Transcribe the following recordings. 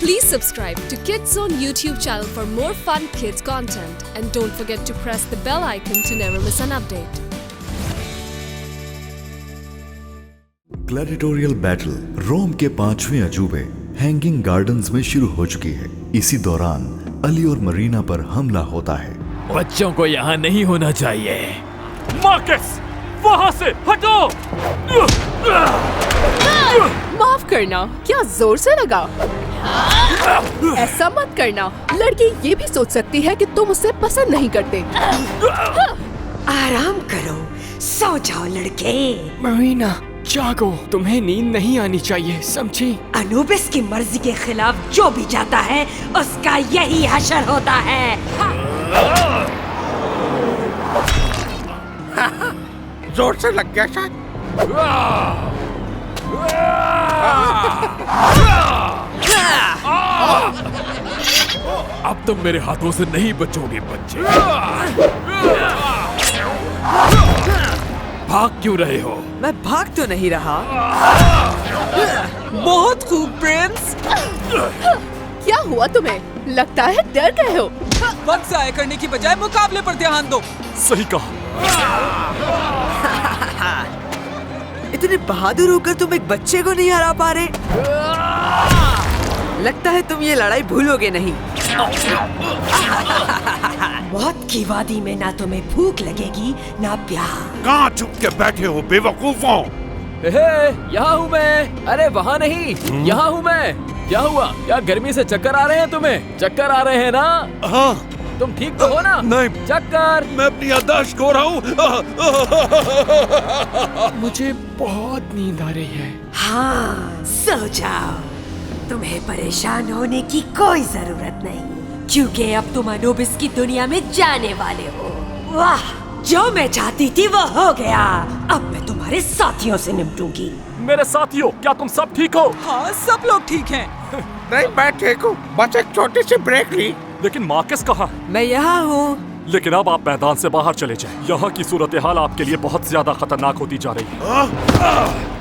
Please subscribe to Kids Zone YouTube channel for more fun kids content and don't forget to press the bell icon to never miss an update. Gladiatorial battle Rome के 5वें अजूबे hanging gardens में शुरू हो चुकी है। इसी दौरान अली और मरीना पर हमला होता है। बच्चों को यहाँ नहीं होना चाहिए। मार्कस, वहाँ से हटो! माफ करना, क्या जोर से लगा? ऐसा मत करना, लड़की ये भी सोच सकती है कि तुम उसे पसंद नहीं करते। आराम करो, सो जाओ लड़के। मरीना, जागो, तुम्हें नींद नहीं आनी चाहिए, समझी? अनुबिस की मर्जी के खिलाफ जो भी जाता है उसका यही हशर होता है। जोर से लग गया शायद। अब तुम मेरे हाथों से नहीं बचोगे बच्चे। भाग क्यों रहे हो? मैं भाग तो नहीं रहा। बहुत खूब प्रिंस। क्या हुआ तुम्हें? लगता है डर गए हो। वक्त जाया करने की बजाय मुकाबले पर ध्यान दो। सही कहा। इतने बहादुर होकर तुम एक बच्चे को नहीं हरा पा रहे। लगता है तुम ये लड़ाई भूलोगे नहीं। मौत की वादी में ना तुम्हें भूख लगेगी ना प्यास। कहाँ छुप के बैठे हो बेवकूफों? यहाँ हूँ मैं। अरे वहाँ नहीं, यहाँ हूँ मैं। क्या हुआ? क्या गर्मी से चक्कर आ रहे हैं तुम्हें? चक्कर आ रहे हैं ना? हाँ। तुम ठीक तो हो ना? नहीं, चक्कर। मैं अपनी याददाश्त खो रहा हूँ। मुझे बहुत नींद आ रही है। हाँ, सो जाओ। तुम्हें परेशान होने की कोई जरूरत नहीं, क्योंकि अब तुम अनुबिस की दुनिया में जाने वाले हो। वाह, जो मैं चाहती थी वो हो गया। अब मैं तुम्हारे साथियों से निपटूंगी। मेरे साथियों, क्या तुम सब ठीक हो? हाँ, सब लोग ठीक हैं। नहीं, मैं ठीक हूँ। बस एक छोटी सी ब्रेक ली। लेकिन मार्कस कहाँ? मैं यहाँ हूँ। लेकिन अब आप मैदान से बाहर चले जाएं। यहाँ की सूरत हाल आपके लिए बहुत ज्यादा खतरनाक होती जा रही है।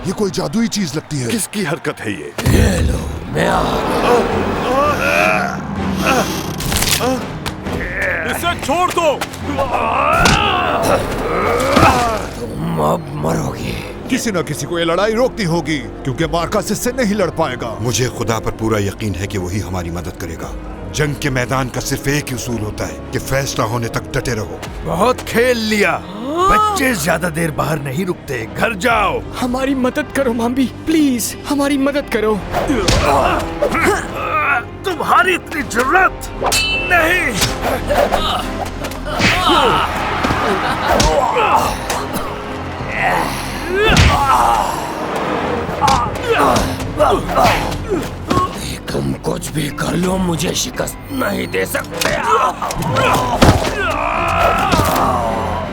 ये कोई जादुई चीज लगती है। किसकी हरकत है ये? लो, मैं इसे छोड़ दो। तुम अब मरोगे। किसी न किसी को ये लड़ाई रोकनी होगी, क्योंकि मार्कस इससे नहीं लड़ पाएगा। मुझे खुदा पर पूरा यकीन है कि वही हमारी मदद करेगा। जंग के मैदान का सिर्फ एक ही उसूल होता है कि फैसला होने तक डटे रहो। बहुत खेल लिया। बच्चे ज्यादा देर बाहर नहीं रुकते, घर जाओ। हमारी मदद करो मामी, प्लीज हमारी मदद करो। तुम्हारी इतनी जरूरत नहीं। तुम कुछ भी कर लो, मुझे शिकस्त नहीं दे सकते।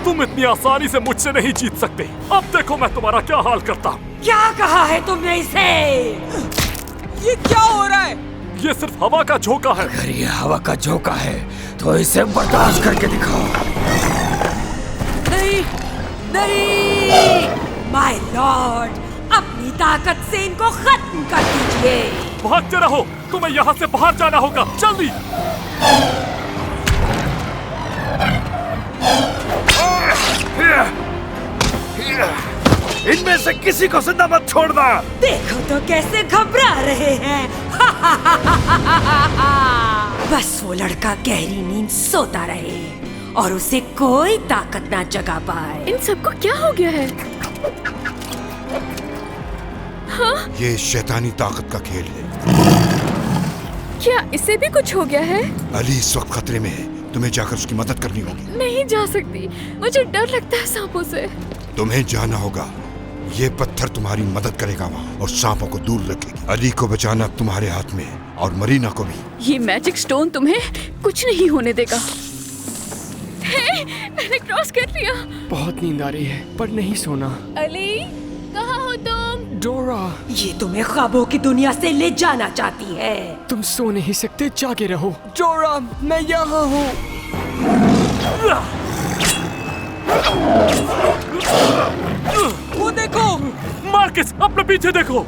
तुम इतनी आसानी से मुझसे नहीं जीत सकते। अब देखो मैं तुम्हारा क्या हाल करता हूँ। क्या कहा है तुमने इसे? ये क्या हो रहा है? ये सिर्फ हवा का झोंका है। अगर ये हवा का झोंका है तो इसे बर्दाश्त करके दिखाओ। नहीं, नहीं। माय लॉर्ड, अपनी ताकत से इनको खत्म कर दीजिए। भागते रहो, तुम्हें यहाँ से बाहर जाना होगा, जल्दी। इनमें से किसी को जिंदा मत छोड़ना। देखो तो कैसे घबरा रहे हैं। बस वो लड़का गहरी नींद सोता रहे और उसे कोई ताकत ना जगा पाए। इन सबको क्या हो गया है? हाँ? ये शैतानी ताकत का खेल है। क्या इसे भी कुछ हो गया है? अली इस वक्त खतरे में है, तुम्हें जाकर उसकी मदद करनी होगी। नहीं जा सकती, मुझे डर लगता है सांपों से। तुम्हें जाना होगा। ये पत्थर तुम्हारी मदद करेगा वहाँ और सांपों को दूर रखेगी। अली को बचाना तुम्हारे हाथ में है और मरीना को भी। ये मैजिक स्टोन तुम्हें कुछ नहीं होने देगा। हे, मैंने क्रॉस कर लिया। बहुत नींद आ रही है, पर नहीं सोना। अली, कहाँ हो तुम? डोरा, ये तुम्हें ख्वाबों की दुनिया से ले जाना चाहती है। तुम सो नहीं सकते, जागे रहो। डोरा, मैं यहाँ हूँ। वो देखो। मार्कस, अपने पीछे देखो।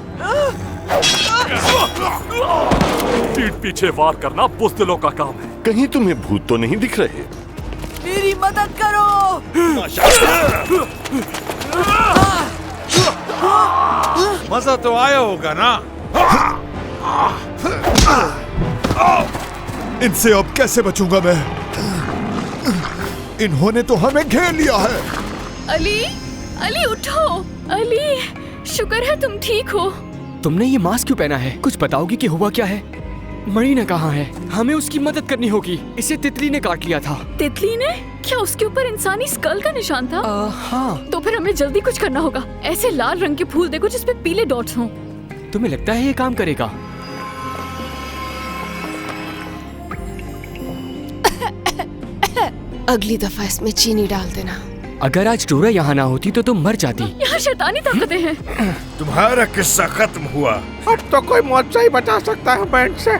पीठ पीछे वार करना बुज़दिलों का काम है। कहीं तुम्हें भूत तो नहीं दिख रहे? मेरी मदद करो। मजा तो आया होगा ना? इनसे अब कैसे बचूंगा मैं? इन्होंने तो हमें घेर लिया है। अली, अली उठो। अली, शुक्र है तुम ठीक हो। तुमने ये मास्क क्यों पहना है? कुछ बताओगी कि हुआ क्या है? मरीना कहाँ है? हमें उसकी मदद करनी होगी। इसे तितली ने काट लिया था। तितली ने? क्या उसके ऊपर इंसानी स्कल का निशान था? हाँ। तो फिर हमें जल्दी कुछ करना होगा। ऐसे लाल रंग के फूल देखो जिसपे पीले डॉट्स हों। तुम्हें लगता है ये काम करेगा? अगली दफा इसमें चीनी डाल देना। अगर आज डोरा यहाँ ना होती तो तुम मर जाती। यहाँ शैतानी ताकतें हैं। तुम्हारा किस्सा खत्म हुआ। अब तो कोई मौत ही बचा सकता है बैंड से।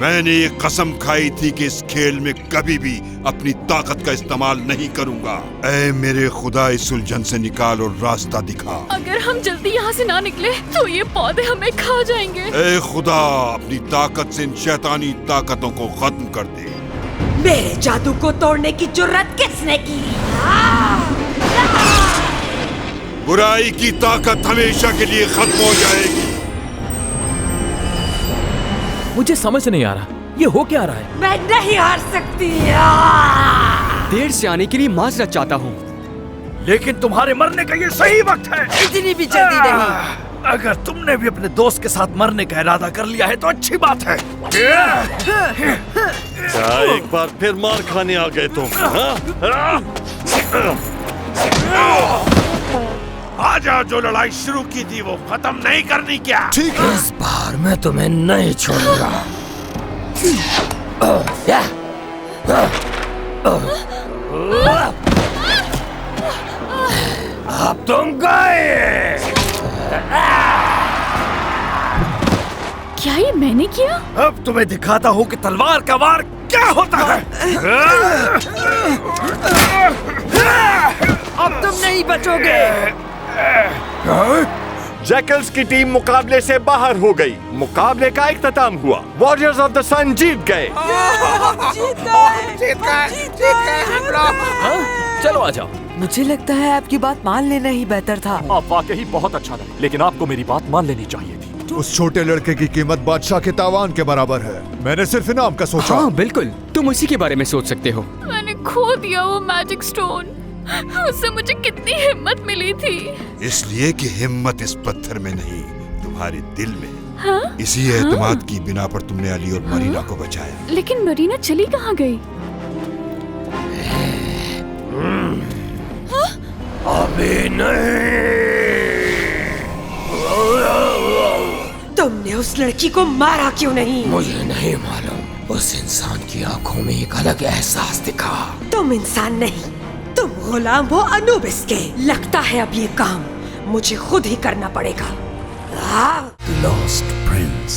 मैंने ये कसम खाई थी कि इस खेल में कभी भी अपनी ताकत का इस्तेमाल नहीं करूंगा। ऐ मेरे खुदा, इस उलझन से निकाल और रास्ता दिखा। अगर हम जल्दी यहाँ से ना निकले तो ये पौधे हमें खा जाएंगे। ऐ खुदा, अपनी ताकत से इन शैतानी ताकतों को खत्म कर दे। मेरे जादू को तोड़ने की जुर्रत किसने की? बुराई की ताकत हमेशा के लिए खत्म हो जाएगी। मुझे समझ नहीं आ रहा ये हो क्या रहा है। मैं नहीं हार सकती। देर से आने के लिए माजरत चाहता हूँ, लेकिन तुम्हारे मरने का ये सही वक्त है। इतनी भी जल्दी नहीं। अगर तुमने भी अपने दोस्त के साथ मरने का इरादा कर लिया है तो अच्छी बात है। क्या एक बार फिर मार खाने आ गए तुम? आजा, जो लड़ाई शुरू की थी वो खत्म नहीं करनी क्या? ठीक है। इस बार मैं तुम्हें नहीं छोड़ूंगा। अब तुम गए। क्या ये मैंने किया? अब तुम्हें दिखाता हूँ कि तलवार का वार क्या होता है। अब तुम नहीं बचोगे। जैकल्स की टीम मुकाबले से बाहर हो गई। मुकाबले का इख्तिताम हुआ। वॉरियर्स ऑफ द सन जीत गए। चलो आ जाओ। मुझे लगता है आपकी बात मान लेना ही बेहतर था। आप वाकई बहुत अच्छा लगे, लेकिन आपको मेरी बात मान लेनी चाहिए थी। उस छोटे लड़के की कीमत बादशाह के तावान के बराबर है। मैंने सिर्फ इनाम का सोचा। हाँ बिल्कुल, तुम उसी के बारे में सोच सकते हो। मैंने खो दिया वो मैजिक स्टोन। उससे मुझे कितनी हिम्मत मिली थी। इसलिए कि हिम्मत इस पत्थर में नहीं, तुम्हारे दिल में। हाँ? इसी एतमाद की बिना पर तुमने अली और मरीना को बचाया। लेकिन मरीना चली कहाँ गई? अभी नहीं। तुमने उस लड़की को मारा क्यों नहीं? मुझे नहीं मालूम। उस इंसान की आंखों में एक अलग एहसास दिखा। तुम इंसान नहीं, तुम गुलाम हो अनुबिस के। लगता है अब ये काम मुझे खुद ही करना पड़ेगा। Lost Prince.